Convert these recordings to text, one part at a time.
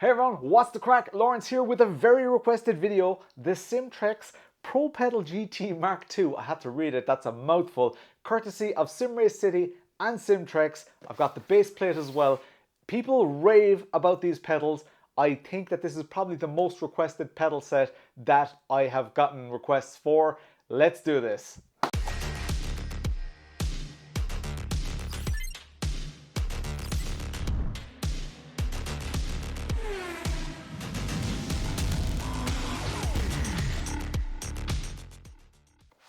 Hey everyone, what's the crack? Lawrence here with a very requested video, the Simtrecs ProPedal GT Mark II. I had to read it, that's a mouthful. Courtesy of SimRace City and Simtrecs. I've got the base plate as well. People rave about these pedals. I think that this is probably the most requested pedal set that I have gotten requests for. Let's do this.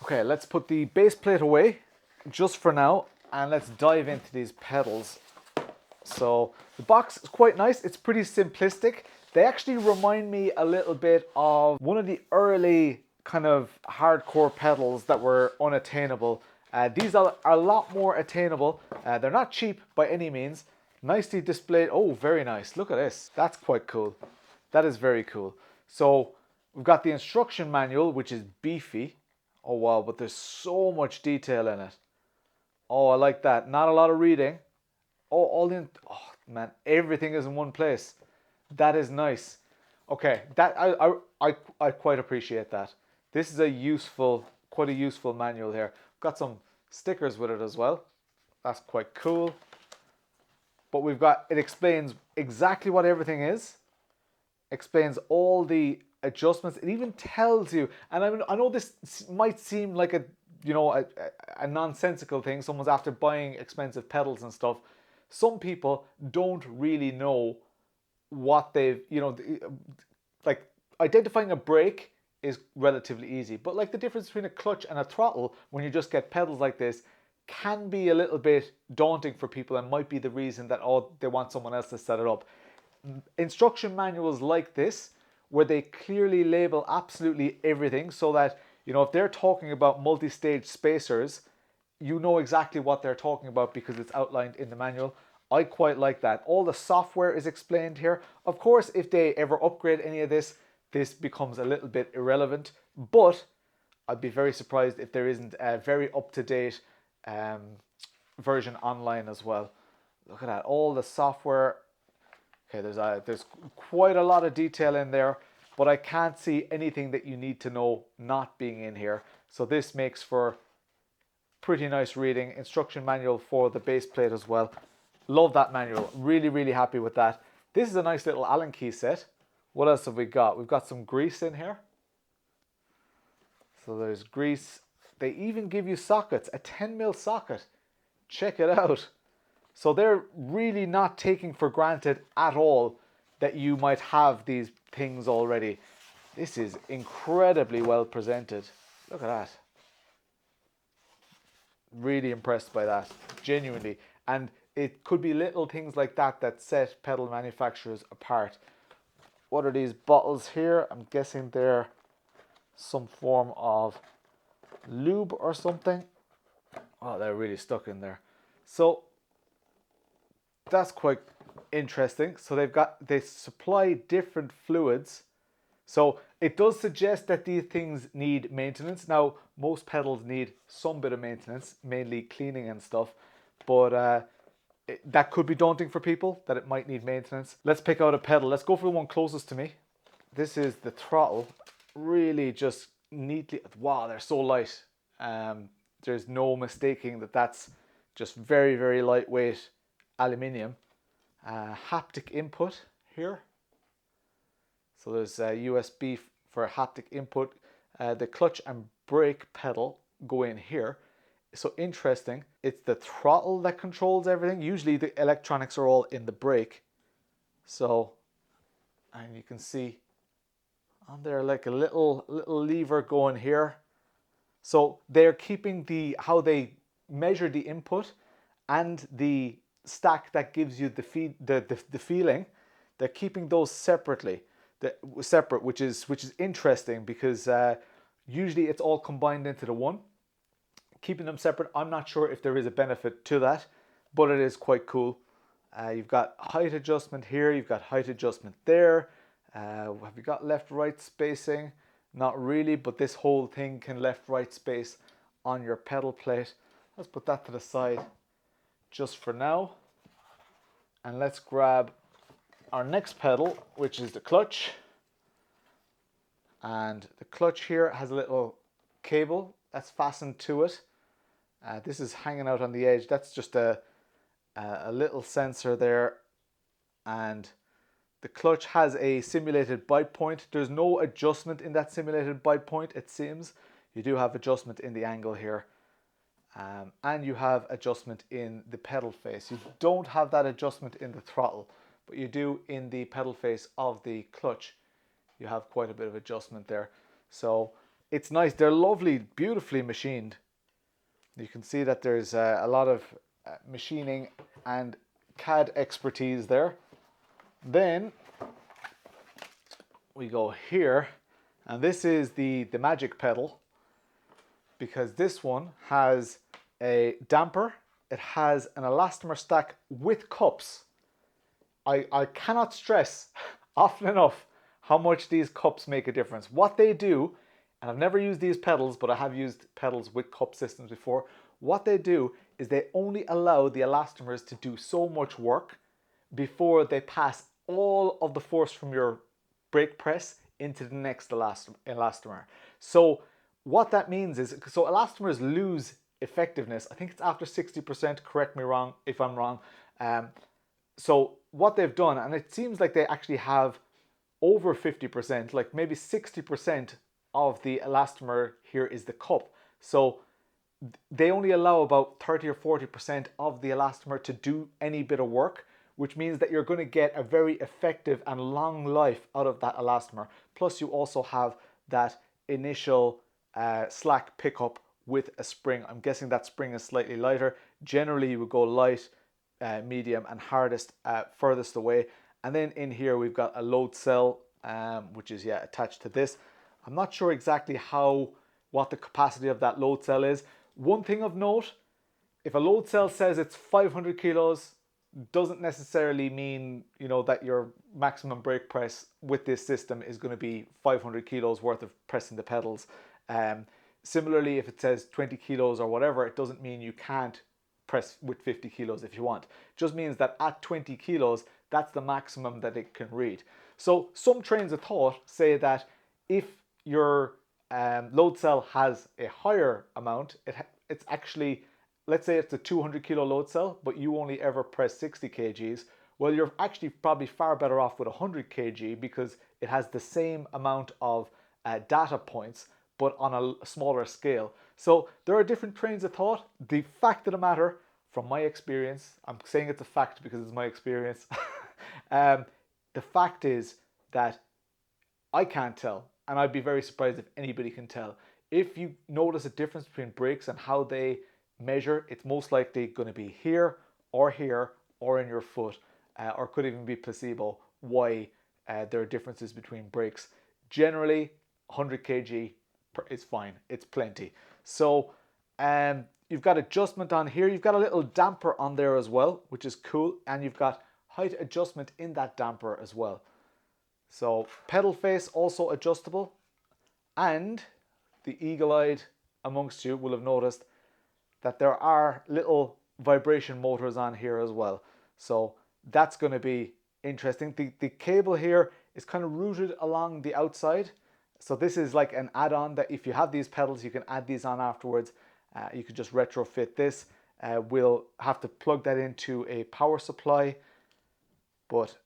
Okay, let's put the base plate away just for now and let's dive into these pedals. So the box is quite nice, it's pretty simplistic. They actually remind me a little bit of one of the early kind of hardcore pedals that were unattainable. These are a lot more attainable. They're not cheap by any means. Nicely displayed. Oh, very nice. Look at this. That's quite cool. That is very cool. So we've got the instruction manual, which is beefy. Oh wow, but there's so much detail in it. Oh, I like that. Not a lot of reading. Oh, oh man, everything is in one place. That is nice. Okay, that I quite appreciate that. This is a useful, quite a useful manual here. Got some stickers with it as well. That's quite cool. But we've got, it explains exactly what everything is. Explains all the adjustments. It even tells you, and I know this might seem like a nonsensical thing. Someone's after buying expensive pedals and stuff. Some people don't really know what they've, like identifying a brake is relatively easy, but like the difference between a clutch and a throttle when you just get pedals like this can be a little bit daunting for people and might be the reason that they want someone else to set it up. Instruction manuals like this, where they clearly label absolutely everything so that, if they're talking about multi-stage spacers, you know exactly what they're talking about because it's outlined in the manual. I quite like that. All the software is explained here. Of course, if they ever upgrade any of this, this becomes a little bit irrelevant, but I'd be very surprised if there isn't a very up-to-date version online as well. Look at that, all the software. Okay, there's quite a lot of detail in there, but I can't see anything that you need to know not being in here. So this makes for pretty nice reading. Instruction manual for the base plate as well. Love that manual. Really, really happy with that. This is a nice little Allen key set. What else have we got? We've got some grease in here. So there's grease. They even give you sockets, a 10mm socket. Check it out. So they're really not taking for granted at all that you might have these things already. This is incredibly well presented. Look at that. Really impressed by that, genuinely. And it could be little things like that that set pedal manufacturers apart. What are these bottles here? I'm guessing they're some form of lube or something. Oh, they're really stuck in there. So that's quite interesting. So they supply different fluids. So it does suggest that these things need maintenance. Now, most pedals need some bit of maintenance, mainly cleaning and stuff. But that could be daunting for people, that it might need maintenance. Let's pick out a pedal. Let's go for the one closest to me. This is the throttle. Really just neatly, wow, they're so light. There's no mistaking that that's just very, very lightweight aluminium. Haptic input here. So there's a USB for haptic input. The clutch and brake pedal go in here. So interesting, it's the throttle that controls everything. Usually the electronics are all in the brake. So, and you can see on there like a little lever going here. So they're keeping how they measure the input and the stack that gives you the feeling. They're keeping those separate, which is interesting because usually it's all combined into the one. Keeping them separate, I'm not sure if there is a benefit to that, but it is quite cool. You've got height adjustment here, you've got height adjustment there. Have you got left-right spacing? Not really, but this whole thing can left-right space on your pedal plate. Let's put that to the side just for now. And let's grab our next pedal, which is the clutch. And the clutch here has a little cable that's fastened to it. This is hanging out on the edge. That's just a little sensor there. And the clutch has a simulated bite point. There's no adjustment in that simulated bite point, it seems. You do have adjustment in the angle here. And you have adjustment in the pedal face. You don't have that adjustment in the throttle, but you do in the pedal face of the clutch. You have quite a bit of adjustment there. So it's nice. They're lovely, beautifully machined. You can see that there's a lot of machining and CAD expertise there. Then we go here, and this is the magic pedal, because this one has a damper. It has an elastomer stack with cups. I cannot stress often enough how much these cups make a difference. What they do, and I've never used these pedals, but I have used pedals with cup systems before. What they do is they only allow the elastomers to do so much work before they pass all of the force from your brake press into the next elastomer. So what that means is, so elastomers lose effectiveness. I think it's after 60%, correct me wrong if I'm wrong. So what they've done, and it seems like they actually have over 50%, like maybe 60% of the elastomer here is the cup. So they only allow about 30 or 40% of the elastomer to do any bit of work, which means that you're going to get a very effective and long life out of that elastomer. Plus you also have that initial slack pickup with a spring. I'm guessing that spring is slightly lighter. Generally you would go light, medium and hardest furthest away. And then in here we've got a load cell, which is attached to this. I'm not sure exactly what the capacity of that load cell is. One thing of note, if a load cell says it's 500 kilos, doesn't necessarily mean, you know, that your maximum brake press with this system is going to be 500 kilos worth of pressing the pedals. Similarly, if it says 20 kilos or whatever, it doesn't mean you can't press with 50 kilos if you want. It just means that at 20 kilos, that's the maximum that it can read. So some trains of thought say that if your load cell has a higher amount, it's actually, let's say it's a 200 kilo load cell, but you only ever press 60 kgs. Well, you're actually probably far better off with 100 kg because it has the same amount of data points, but on a smaller scale. So there are different trains of thought. The fact of the matter, from my experience, I'm saying it's a fact because it's my experience. The fact is that I can't tell, and I'd be very surprised if anybody can tell. If you notice a difference between brakes and how they measure, it's most likely going to be here or in your foot, or could even be placebo, why there are differences between brakes. Generally 100 kg is fine, it's plenty. So you've got adjustment on here, you've got a little damper on there as well, which is cool, and you've got height adjustment in that damper as well. So pedal face also adjustable, and the eagle-eyed amongst you will have noticed that there are little vibration motors on here as well. So that's going to be interesting. The cable here is kind of routed along the outside. So this is like an add-on that if you have these pedals, you can add these on afterwards. You could just retrofit this. We'll have to plug that into a power supply, but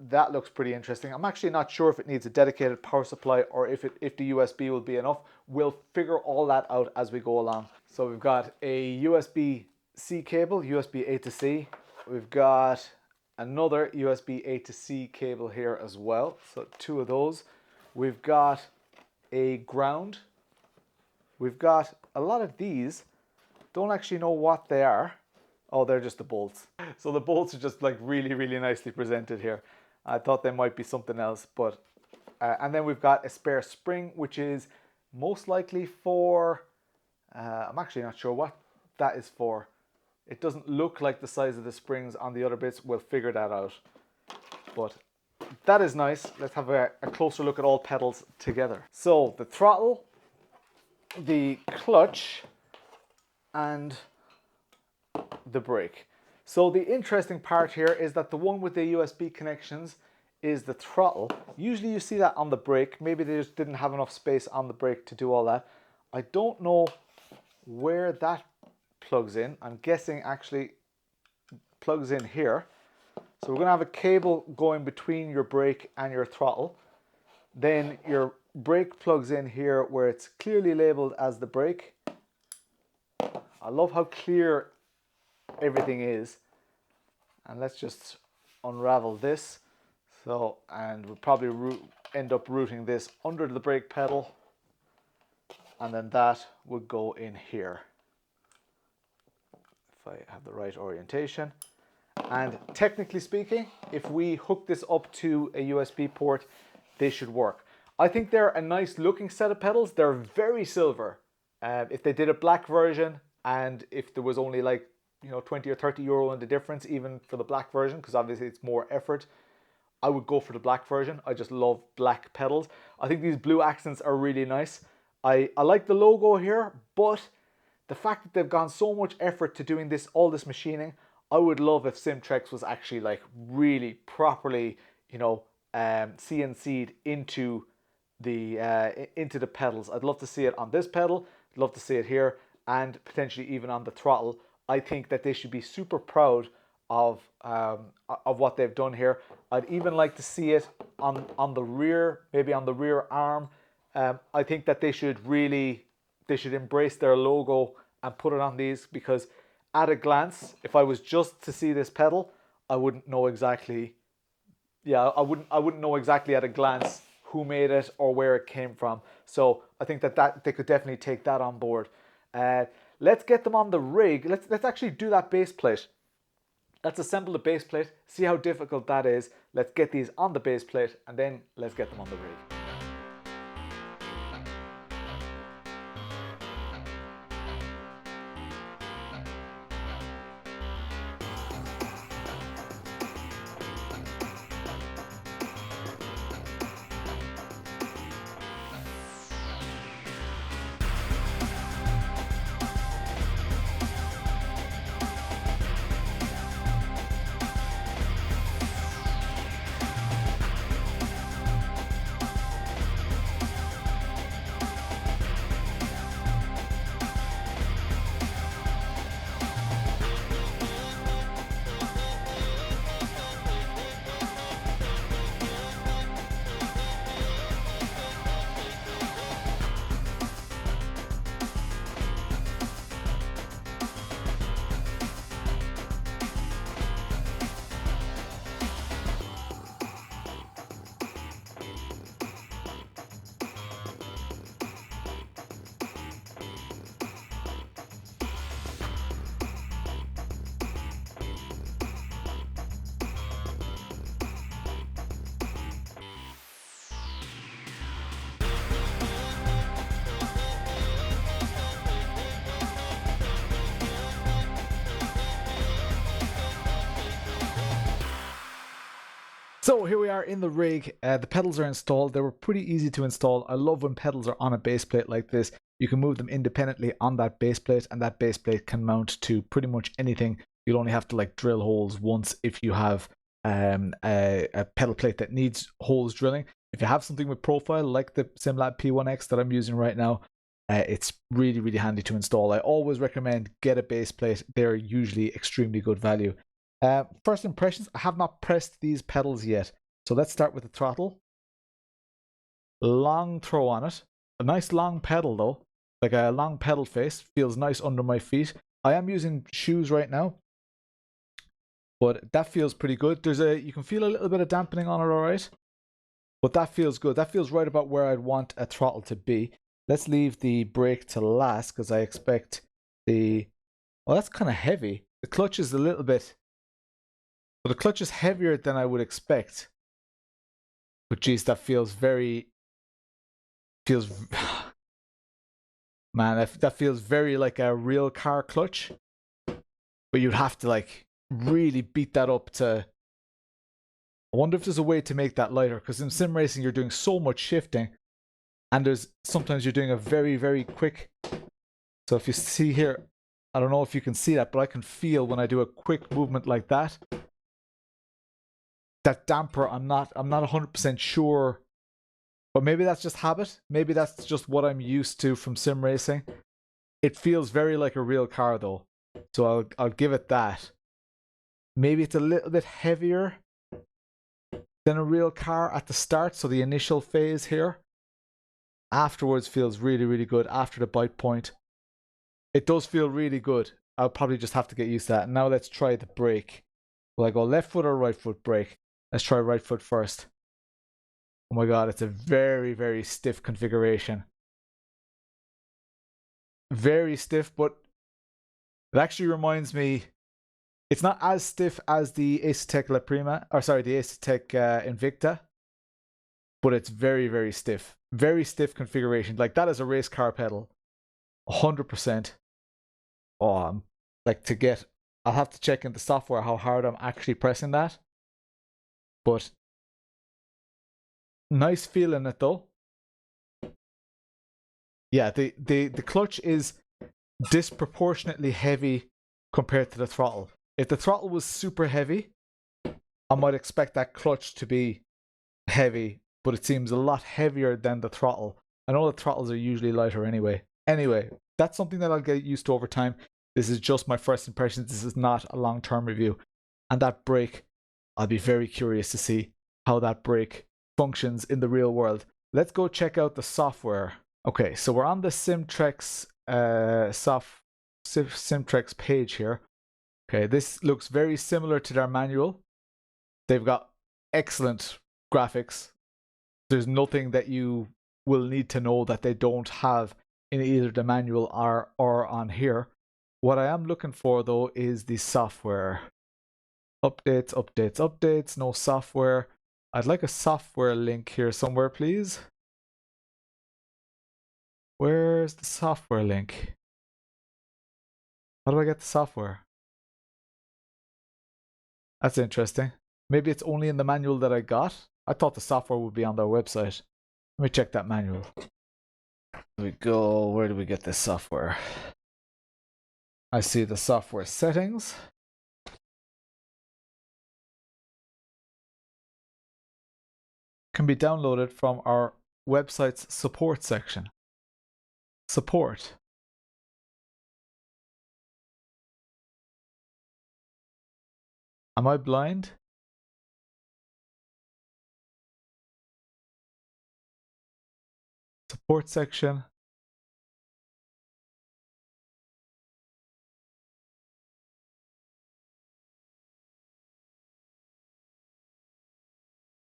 that looks pretty interesting. I'm actually not sure if it needs a dedicated power supply or if the USB will be enough. We'll figure all that out as we go along. So we've got a USB-C cable, USB A to C. We've got another USB A to C cable here as well. So two of those. We've got a ground. We've got a lot of these. Don't actually know what they are. Oh, they're just the bolts. So the bolts are just like really, really nicely presented here. I thought they might be something else, but and then we've got a spare spring, which is most likely for, I'm actually not sure what that is for. It doesn't look like the size of the springs on the other bits. We'll figure that out. But that is nice. Let's have a closer look at all pedals together. So the throttle, the clutch, and the brake. So the interesting part here is that the one with the USB connections is the throttle. Usually you see that on the brake. Maybe they just didn't have enough space on the brake to do all that. I don't know where that plugs in. I'm guessing actually plugs in here. So we're going to have a cable going between your brake and your throttle. Then your brake plugs in here where it's clearly labeled as the brake. I love how clear everything is. And let's just unravel this. So, and we'll probably end up routing this under the brake pedal. And then that would go in here. If I have the right orientation. And technically speaking, if we hook this up to a USB port, they should work. I think they're a nice looking set of pedals. They're very silver. If they did a black version, and if there was only like, you know, 20 or 30 euro in the difference, even for the black version, because obviously it's more effort, I would go for the black version. I just love black pedals. I think these blue accents are really nice. I like the logo here, but the fact that they've gone so much effort to doing this, all this machining, I would love if Simtrecs was actually like really properly, you know, CNC'd into the pedals. I'd love to see it on this pedal. I'd love to see it here, and potentially even on the throttle. I think that they should be super proud of what they've done here. I'd even like to see it on the rear, maybe on the rear arm. I think that they should embrace their logo and put it on these, because at a glance, if I was just to see this pedal, I wouldn't know exactly. Yeah, I wouldn't know exactly at a glance who made it or where it came from. So I think that they could definitely take that on board. Let's get them on the rig. Let's actually do that base plate. Let's assemble the base plate, see how difficult that is. Let's get these on the base plate, and then let's get them on the rig. So here we are in the rig. The pedals are installed. They were pretty easy to install. I love when pedals are on a base plate like this. You can move them independently on that base plate, and that base plate can mount to pretty much anything. You'll only have to like drill holes once if you have a pedal plate that needs holes drilling. If you have something with profile like the SimLab P1X that I'm using right now, it's really, really handy to install. I always recommend get a base plate. They're usually extremely good value. First impressions, I have not pressed these pedals yet. So let's start with the throttle. Long throw on it. A nice long pedal though. Like a long pedal face. Feels nice under my feet. I am using shoes right now, but that feels pretty good. You can feel a little bit of dampening on it, alright. But that feels good. That feels right about where I'd want a throttle to be. Let's leave the brake to last, because I expect well, that's kind of heavy. The clutch is a little bit... But the clutch is heavier than I would expect. But geez, that feels man, that feels very like a real car clutch. But you'd have to like really beat that up to... I wonder if there's a way to make that lighter, because in sim racing you're doing so much shifting, and sometimes you're doing a very, very quick... So if you see here, I don't know if you can see that, but I can feel when I do a quick movement like that. That damper, I'm not 100% sure, but maybe that's just habit. Maybe that's just what I'm used to from sim racing. It feels very like a real car though, so I'll give it that. Maybe it's a little bit heavier than a real car at the start, so the initial phase here. Afterwards feels really, really good after the bite point. It does feel really good. I'll probably just have to get used to that. Now let's try the brake. Will I go left foot or right foot brake? Let's try right foot first. Oh my god, it's a very, very stiff configuration. Very stiff, but it actually reminds me, it's not as stiff as the Asetto La Prima, or sorry, the Asetto Invicta, but it's very, very stiff. Very stiff configuration. Like, that is a race car pedal. 100%. Oh, like, to get, I'll have to check in the software how hard I'm actually pressing that. But nice feeling it though. Yeah, the clutch is disproportionately heavy compared to the throttle. If the throttle was super heavy, I might expect that clutch to be heavy, but it seems a lot heavier than the throttle. I know the throttles are usually lighter anyway. Anyway, that's something that I'll get used to over time. This is just my first impressions. This is not a long-term review. And that brake, I'll be very curious to see how that brake functions in the real world. Let's go check out the software. Okay, so we're on the Simtrecs Simtrecs page here. Okay, this looks very similar to their manual. They've got excellent graphics. There's nothing that you will need to know that they don't have in either the manual or on here. What I am looking for though is the software. Updates, updates, updates, no software. I'd like a software link here somewhere, please. Where's the software link? How do I get the software? That's interesting. Maybe it's only in the manual that I got. I thought the software would be on their website. Let me check that manual. There we go. Where do we get this software? I see the software settings. Can be downloaded from our website's support section. Support. Am I blind? Support section.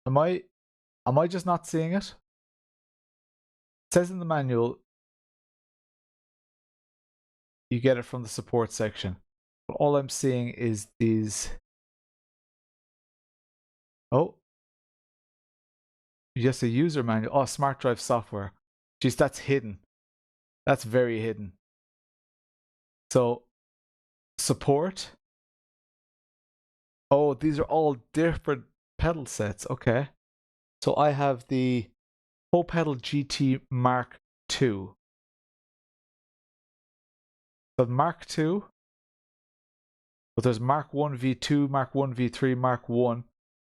Am I just not seeing it? It says in the manual you get it from the support section. But all I'm seeing is these. Oh. Just a user manual. Oh, smart drive software. Jeez, that's hidden. That's very hidden. So, support. Oh, these are all different pedal sets. Okay. So I have the ProPedal GT Mark II. The Mark II. But there's Mark 1 V2, Mark 1 V3, Mark 1.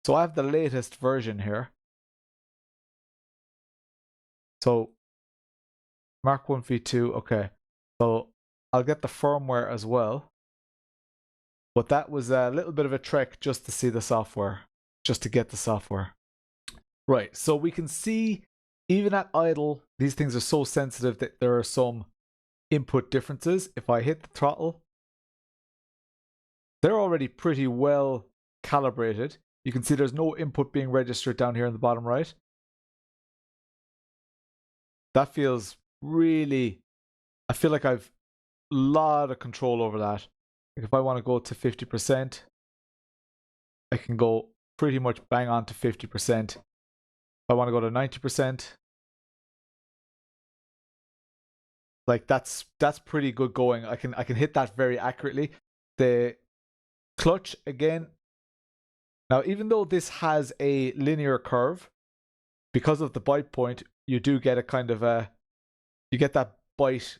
So I have the latest version here. So Mark 1 V2, okay. So I'll get the firmware as well. But that was a little bit of a trek just to see the software, just to get the software. Right, so we can see even at idle, these things are so sensitive that there are some input differences. If I hit the throttle, they're already pretty well calibrated. You can see there's no input being registered down here in the bottom right. That feels really, I feel like I've a lot of control over that. Like if I want to go to 50%, I can go pretty much bang on to 50%. If I want to go to 90%, like that's pretty good going. I can hit that very accurately. The clutch again. Now, even though this has a linear curve, because of the bite point, you do get a kind of a, you get that bite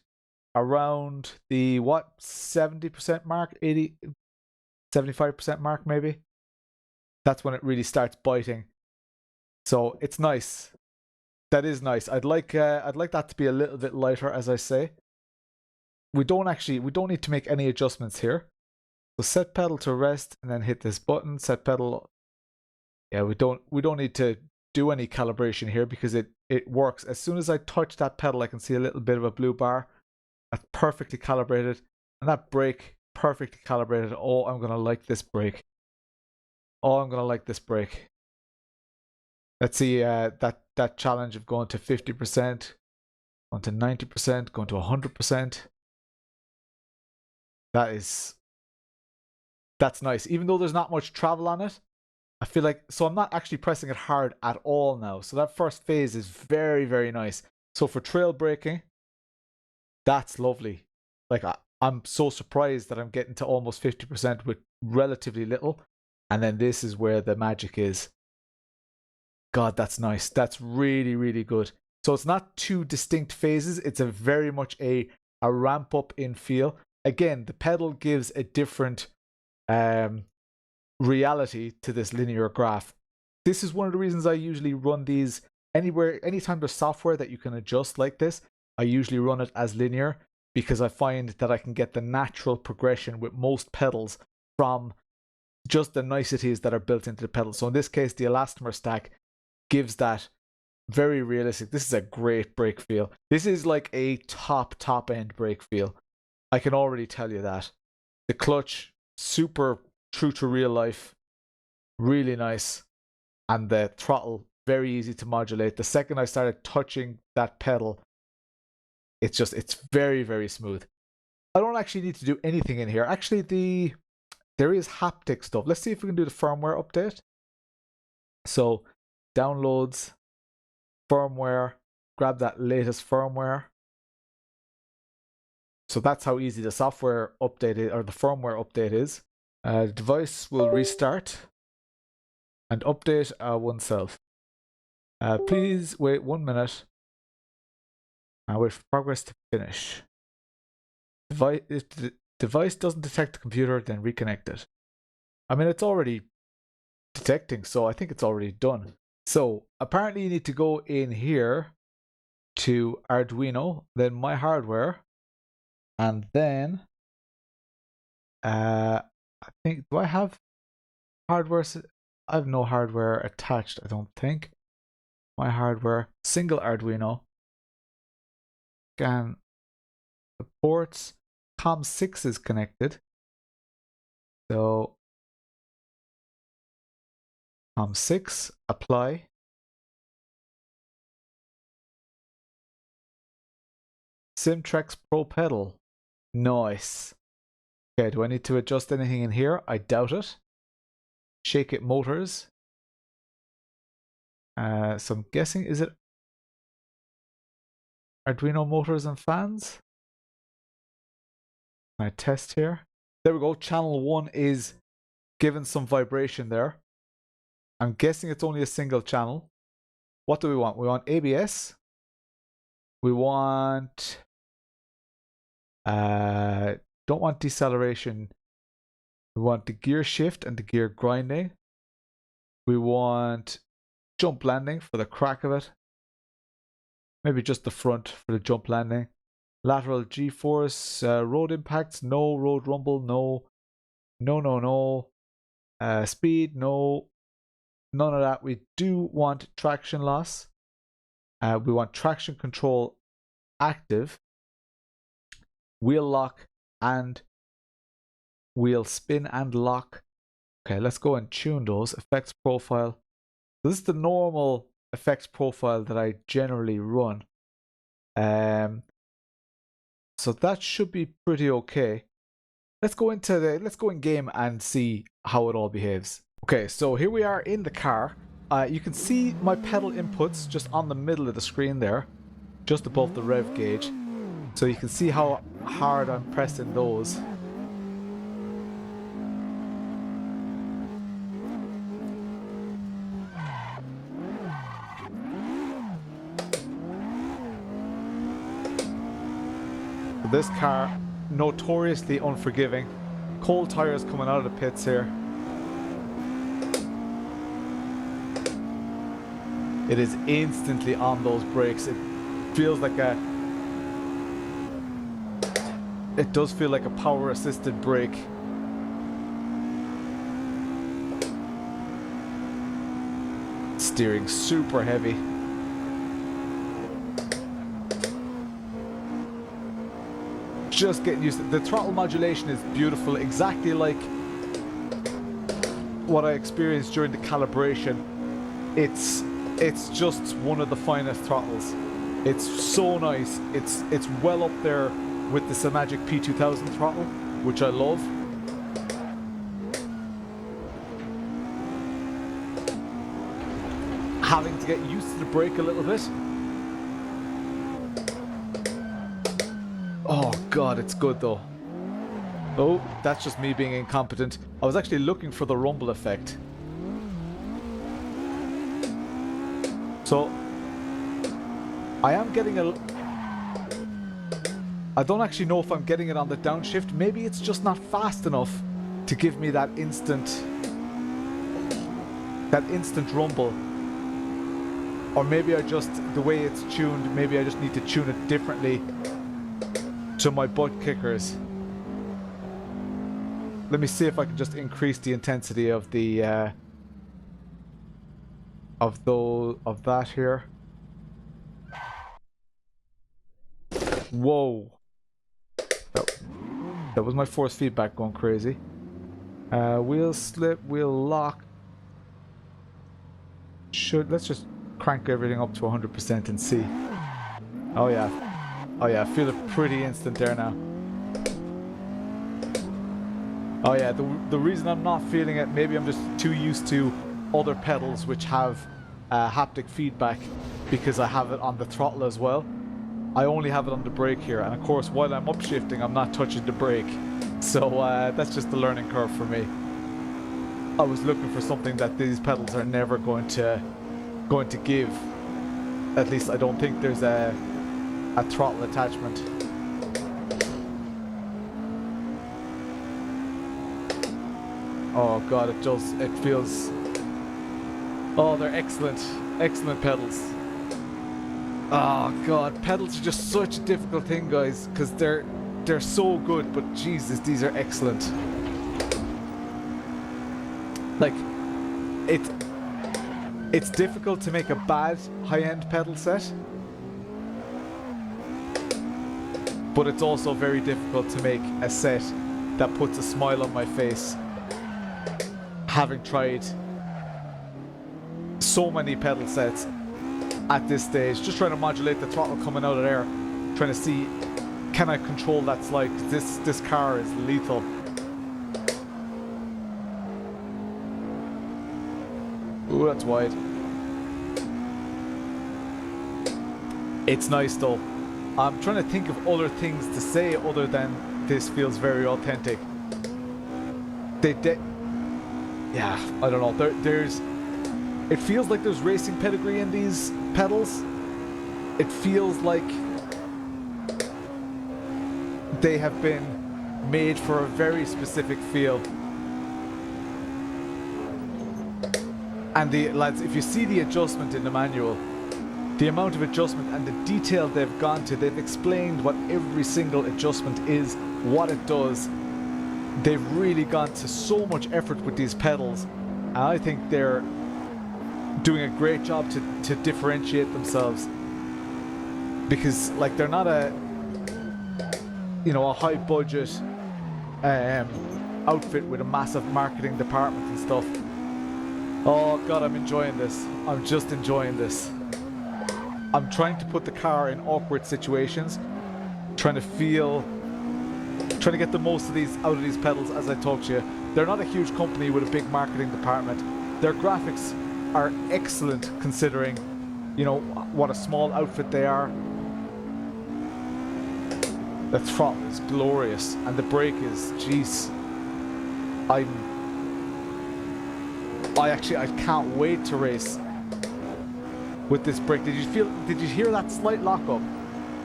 around the, what, 70% mark, 80, 75% mark maybe. That's when it really starts biting. So it's nice. That is nice. I'd like that to be a little bit lighter, as I say. We don't need to make any adjustments here. So set pedal to rest and then hit this button, set pedal. Yeah, we don't need to do any calibration here because it works. As soon as I touch that pedal, I can see a little bit of a blue bar. That's perfectly calibrated. And that brake, perfectly calibrated. Oh, I'm going to like this brake. Oh, I'm going to like this brake. Let's see that challenge of going to 50%, going to 90%, going to 100%. That's nice. Even though there's not much travel on it, I feel like, so I'm not actually pressing it hard at all now. So that first phase is very, very nice. So for trail braking, that's lovely. Like I'm so surprised that I'm getting to almost 50% with relatively little. And then this is where the magic is. God, that's nice. That's really, really good. So it's not two distinct phases. It's a very much a ramp up in feel. Again, the pedal gives a different reality to this linear graph. This is one of the reasons I usually run these anytime there's software that you can adjust like this. I usually run it as linear because I find that I can get the natural progression with most pedals from just the niceties that are built into the pedal. So in this case, the elastomer stack gives that very realistic. This is a great brake feel. This is like a top end brake feel. I can already tell you that. The clutch, super true to real life, really nice. And the throttle, very easy to modulate. The second I started touching that pedal, it's very, very smooth. I don't actually need to do anything in here. Actually, there is haptic stuff. Let's see if we can do the firmware update. So downloads, firmware, grab that latest firmware. So that's how easy the software update is, or the firmware update is. The device will restart and update oneself. Please wait 1 minute and wait for progress to finish. If the device doesn't detect the computer, then reconnect it. I mean, it's already detecting, so I think it's already done. So apparently you need to go in here to Arduino, then My Hardware, and then I think, do I have hardware? I have no hardware attached, I don't think. My Hardware, single Arduino. Scan the ports. COM6 is connected. So COM6, apply. Simtrecs ProPedal. Nice. Okay, do I need to adjust anything in here? I doubt it. Shake It Motors. So I'm guessing, is it Arduino motors and fans? Can I test here? There we go. Channel 1 is given some vibration there. I'm guessing it's only a single channel. What do we want? We want ABS. We want... don't want deceleration. We want the gear shift and the gear grinding. We want jump landing for the crack of it. Maybe just the front for the jump landing. Lateral G-force, road impacts, no. Road rumble, no. No. Speed, no. None of that. We do want traction loss. We want traction control active. Wheel lock and wheel spin and lock. Okay, let's go and tune those. Effects profile. This is the normal effects profile that I generally run. So that should be pretty okay. Let's go in game and see how it all behaves. Okay, so here we are in the car. You can see my pedal inputs just on the middle of the screen there, just above the rev gauge. So you can see how hard I'm pressing those. This car, notoriously unforgiving. Cold tires coming out of the pits here. It is instantly on those brakes. It feels like a... It does feel like a power-assisted brake. Steering super heavy. Just getting used to it. The throttle modulation is beautiful, exactly like what I experienced during the calibration. It's just one of the finest throttles. It's so nice. It's well up there with the Simagic P2000 throttle, which I love. Having to get used to the brake a little bit. Oh god, it's good though. Oh, that's just me being incompetent. I was actually looking for the rumble effect. So, I am getting a... I don't actually know if I'm getting it on the downshift. Maybe it's just not fast enough to give me that instant rumble. Or maybe I just, the way it's tuned, maybe I just need to tune it differently to my butt kickers. Let me see if I can just increase the intensity of the of that here. Whoa. That was my force feedback going crazy. Wheel slip, wheel lock. Let's just crank everything up to 100% and see. Oh yeah. Oh yeah, I feel it pretty instant there now. Oh yeah, the reason I'm not feeling it, maybe I'm just too used to other pedals which have haptic feedback because I have it on the throttle as well. I only have it on the brake here, and of course while I'm upshifting I'm not touching the brake. So that's just the learning curve for me. I was looking for something that these pedals are never going to give. At least I don't think there's a throttle attachment. Oh god, it feels... Oh, they're excellent pedals. Oh god, pedals are just such a difficult thing, guys, because they're so good, but Jesus, these are excellent. Like, it's difficult to make a bad high-end pedal set, but it's also very difficult to make a set that puts a smile on my face. Having tried so many pedal sets at this stage, just trying to modulate the throttle coming out of there, trying to see, can I control that slide? This car is lethal. Ooh, that's wide. It's nice though. I'm trying to think of other things to say other than this feels very authentic. Yeah, I don't know. It feels like there's racing pedigree in these pedals. It feels like they have been made for a very specific feel. And lads, if you see the adjustment in the manual, the amount of adjustment and the detail they've gone to, they've explained what every single adjustment is, what it does. They've really gone to so much effort with these pedals, and I think they're doing a great job to differentiate themselves, because like they're not a high budget outfit with a massive marketing department and stuff. Oh god, I'm enjoying this. I'm just enjoying this. I'm trying to put the car in awkward situations, trying to get the most of these out of these pedals. As I talked to you, they're not a huge company with a big marketing department. Their graphics are excellent considering, what a small outfit they are. The throttle is glorious, and the brake is, jeez. I can't wait to race with this brake. Did you hear that slight lockup?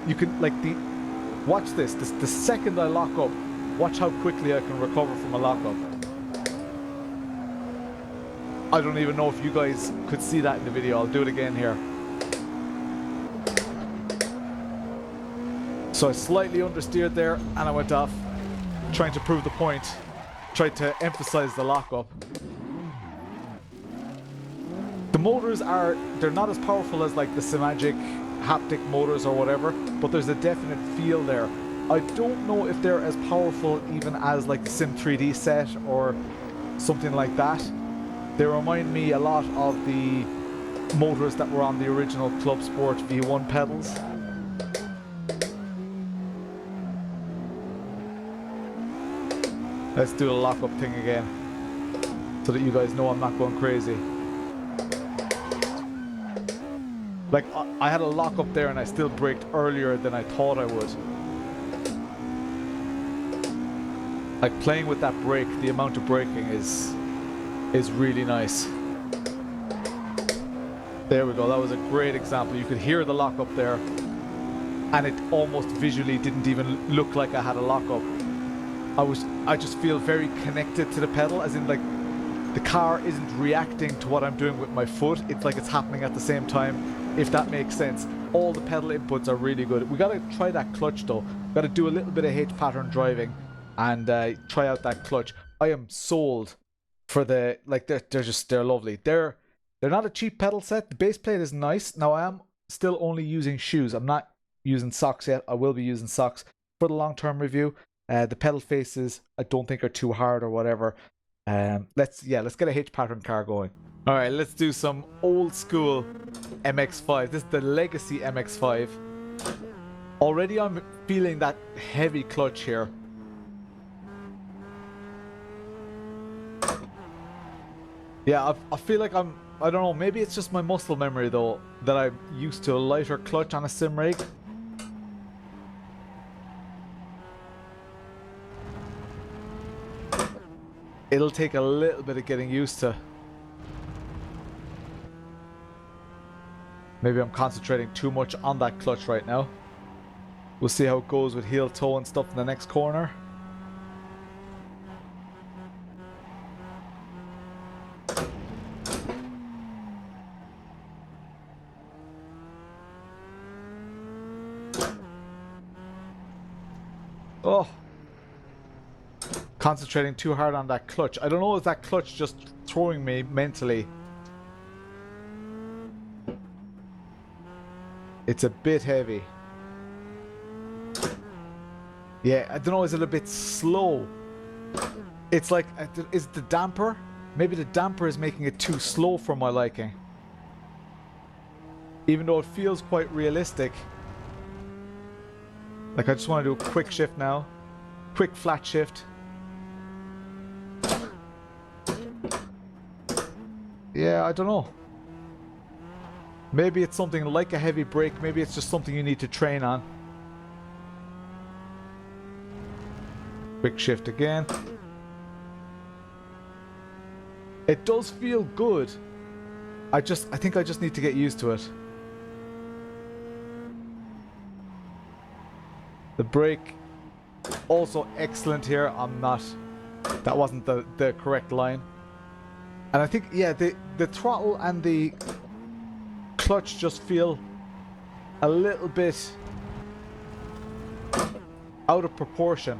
You can, like, Watch this. The second I lock up, watch how quickly I can recover from a lockup. I don't even know if you guys could see that in the video. I'll do it again here. So I slightly understeered there and I went off, trying to prove the point. Tried to emphasize the lockup. The motors they're not as powerful as like the Simagic haptic motors or whatever, but there's a definite feel there. I don't know if they're as powerful even as like the Sim 3D set or something like that. They remind me a lot of the motors that were on the original Club Sport V1 pedals. Let's do the lockup thing again, so that you guys know I'm not going crazy. Like, I had a lockup there and I still braked earlier than I thought I would. Like, playing with that brake, the amount of braking is really nice. There we go, that was a great example. You could hear the lockup there, and it almost visually didn't even look like I had a lockup. I just feel very connected to the pedal, as in like the car isn't reacting to what I'm doing with my foot. It's like it's happening at the same time, if that makes sense. All the pedal inputs are really good. We gotta try that clutch though. Gotta do a little bit of H pattern driving and try out that clutch. I am sold for the, like, they're lovely. They're not a cheap pedal set. The base plate is nice. Now I am still only using shoes. I'm not using socks yet. I will be using socks for the long-term review. The pedal faces I don't think are too hard or whatever. Let's get a H pattern car going. All right, let's do some old school MX-5. This is the Legacy MX-5. Already I'm feeling that heavy clutch here. Yeah, I feel like I don't know, maybe it's just my muscle memory though, that I'm used to a lighter clutch on a sim rig. It'll take a little bit of getting used to. Maybe I'm concentrating too much on that clutch right now. We'll see how it goes with heel toe and stuff in the next corner. Oh. Concentrating too hard on that clutch. I don't know if that clutch just throwing me mentally. It's a bit heavy. Yeah, I don't know, is it a bit slow? It's like, is it the damper? Maybe the damper is making it too slow for my liking. Even though it feels quite realistic. Like, I just want to do a quick shift now. Quick flat shift. Yeah, I don't know. Maybe it's something like a heavy brake. Maybe it's just something you need to train on. Quick shift again. It does feel good. I think I just need to get used to it. The brake, also excellent here. That wasn't the correct line. And I think, yeah, the throttle and the clutch just feel a little bit out of proportion.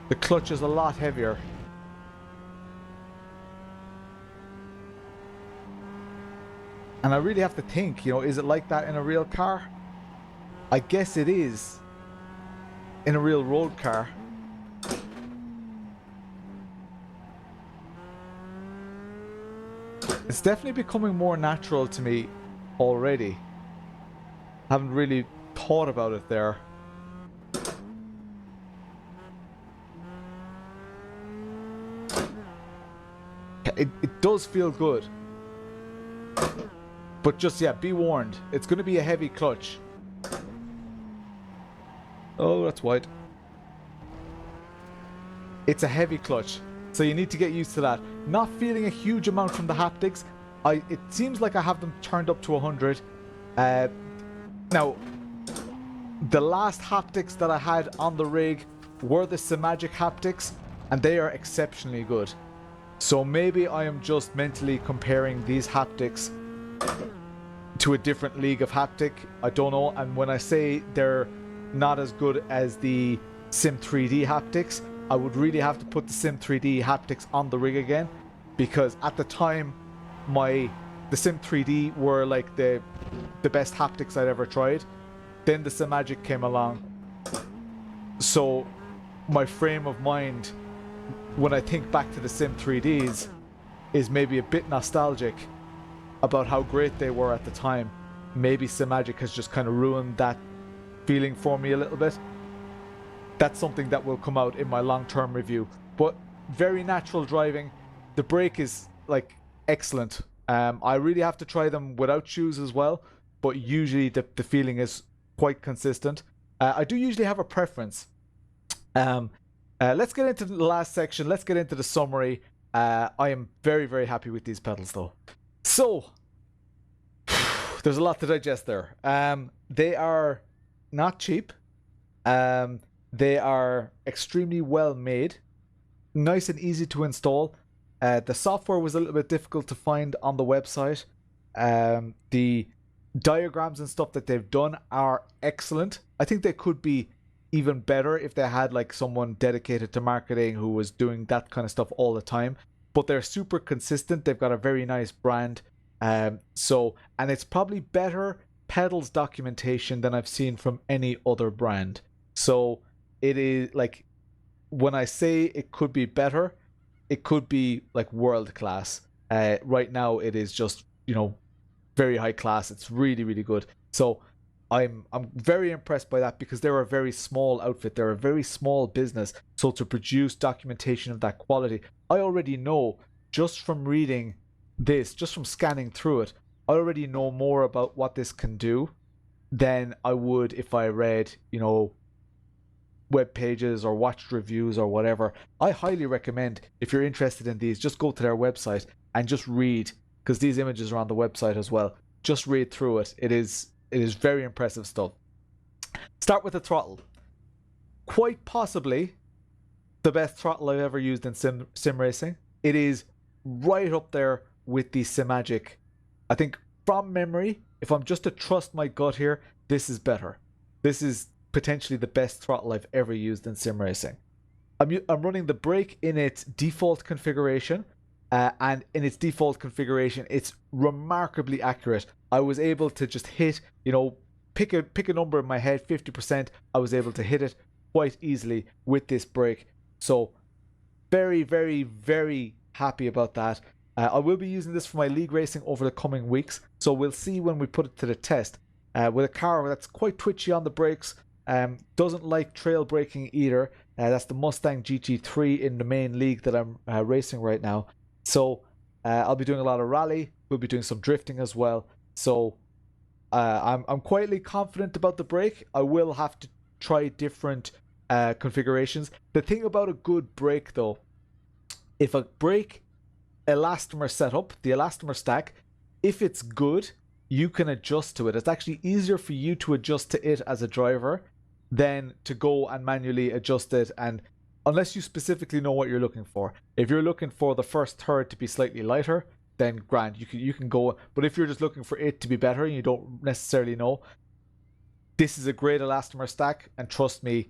The clutch is a lot heavier. And I really have to think, you know, is it like that in a real car? I guess it is in a real road car. It's definitely becoming more natural to me already. Haven't really thought about it there. It does feel good. But just, yeah, be warned. It's going to be a heavy clutch. Oh, that's wide. It's a heavy clutch. So you need to get used to that. Not feeling a huge amount from the haptics. It seems like I have them turned up to 100. Now, The last haptics that I had on the rig were the Simagic haptics, and they are exceptionally good. So maybe I am just mentally comparing these haptics to a different league of haptic. I don't know. And when I say they're not as good as the Sim 3D haptics, I would really have to put the Sim 3D haptics on the rig again, because at the time the Sim 3D were like the best haptics I'd ever tried. Then the Simagic came along, so my frame of mind when I think back to the Sim 3Ds is maybe a bit nostalgic about how great they were at the time. Maybe Simagic has just kind of ruined that feeling for me a little bit. That's something that will come out in my long-term review. But very natural driving. The brake is like excellent. I really have to try them without shoes as well, but usually the feeling is quite consistent. I do usually have a preference. Let's get into the last section. Let's get into the summary. I am very, very happy with these pedals though. So, there's a lot to digest there. They are not cheap. They are extremely well made. Nice and easy to install. The software was a little bit difficult to find on the website. The diagrams and stuff that they've done are excellent. I think they could be even better if they had like someone dedicated to marketing who was doing that kind of stuff all the time. But they're super consistent. They've got a very nice brand. And it's probably better pedals documentation than I've seen from any other brand. So it is like, when I say it could be better, it could be like world class. Right now it is just, very high class. It's really, really good. So I'm very impressed by that, because they're a very small outfit. They're a very small business. So to produce documentation of that quality, I already know just from reading this, just from scanning through it, I already know more about what this can do than I would if I read, web pages or watched reviews or whatever. I highly recommend, if you're interested in these, just go to their website and just read, because these images are on the website as well. Just read through it. It is very impressive stuff. Start with the throttle. Quite possibly the best throttle I've ever used in sim racing. It is right up there with the Simagic. I think from memory, if I'm just to trust my gut here, this is better. This is potentially the best throttle I've ever used in sim racing. I'm running the brake in its default configuration, and in its default configuration, it's remarkably accurate. I was able to just hit, pick a number in my head, 50%. I was able to hit it quite easily with this brake. So very, very, very happy about that. I will be using this for my league racing over the coming weeks. So we'll see when we put it to the test. With a car that's quite twitchy on the brakes, doesn't like trail braking either. That's the Mustang GT3 in the main league that I'm racing right now. So I'll be doing a lot of rally. We'll be doing some drifting as well. So I'm quietly confident about the brake. I will have to try different configurations. The thing about a good brake though, if a brake elastomer setup, the elastomer stack, if it's good, you can adjust to it. It's actually easier for you to adjust to it as a driver than to go and manually adjust it, and unless you specifically know what you're looking for. If you're looking for the first third to be slightly lighter, then grand, you can go. But if you're just looking for it to be better and you don't necessarily know, this is a great elastomer stack, and trust me,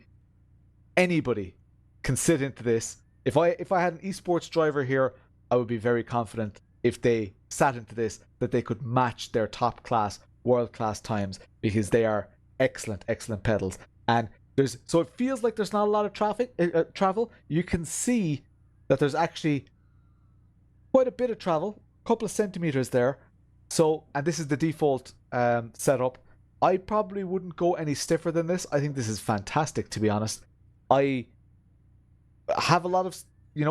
anybody can sit into this. If I had an esports driver here, I would be very confident if they sat into this that they could match their top class, world class times, because they are excellent pedals. And so it feels like there's not a lot of travel. You can see that there's actually quite a bit of travel, a couple of centimeters there. So, and this is the default setup. I probably wouldn't go any stiffer than this. I think this is fantastic, to be honest. I have a lot of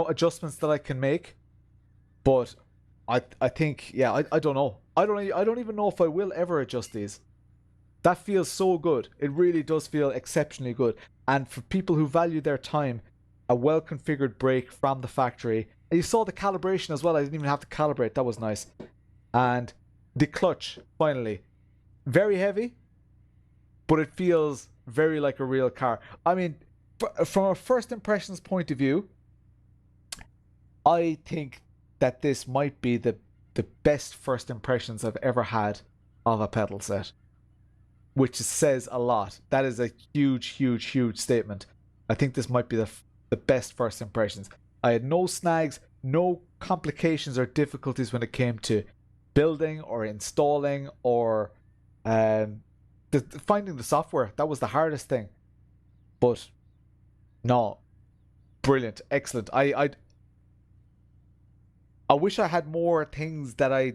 adjustments that I can make, but I think, yeah, I don't know. I don't even know if I will ever adjust these. That feels so good. It really does feel exceptionally good. And for people who value their time, a well-configured brake from the factory. And you saw the calibration as well. I didn't even have to calibrate. That was nice. And the clutch, finally. Very heavy, but it feels very like a real car. I mean, from a first impressions point of view, I think that this might be the best first impressions I've ever had of a pedal set, which says a lot. That is a huge statement. I think this might be the best first impressions. I had no snags, no complications or difficulties when it came to building or installing or finding the software. That was the hardest thing. But no, brilliant, excellent. I wish I had more things that I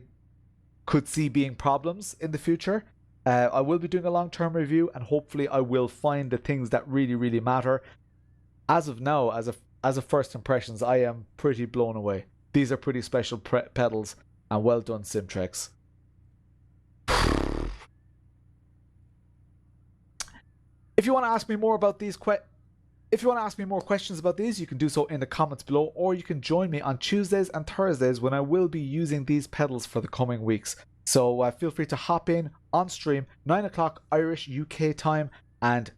could see being problems in the future. I will be doing a long-term review, and hopefully I will find the things that really matter. As of now, as a first impressions, I am pretty blown away. These are pretty special pedals, and well done, Simtrecs. If you want to ask me more about these if you want to ask me more questions about these, you can do so in the comments below, or you can join me on Tuesdays and Thursdays when I will be using these pedals for the coming weeks. So feel free to hop in on stream, 9 o'clock Irish UK time, and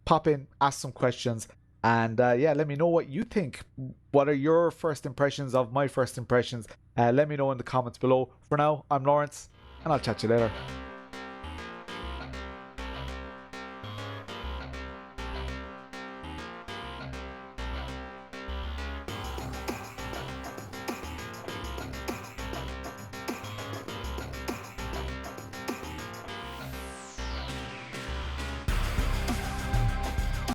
pop in, ask some questions, and yeah, let me know what you think. What are your first impressions of my first impressions? Let me know in the comments below. For now, I'm Lawrence, and I'll chat to you later.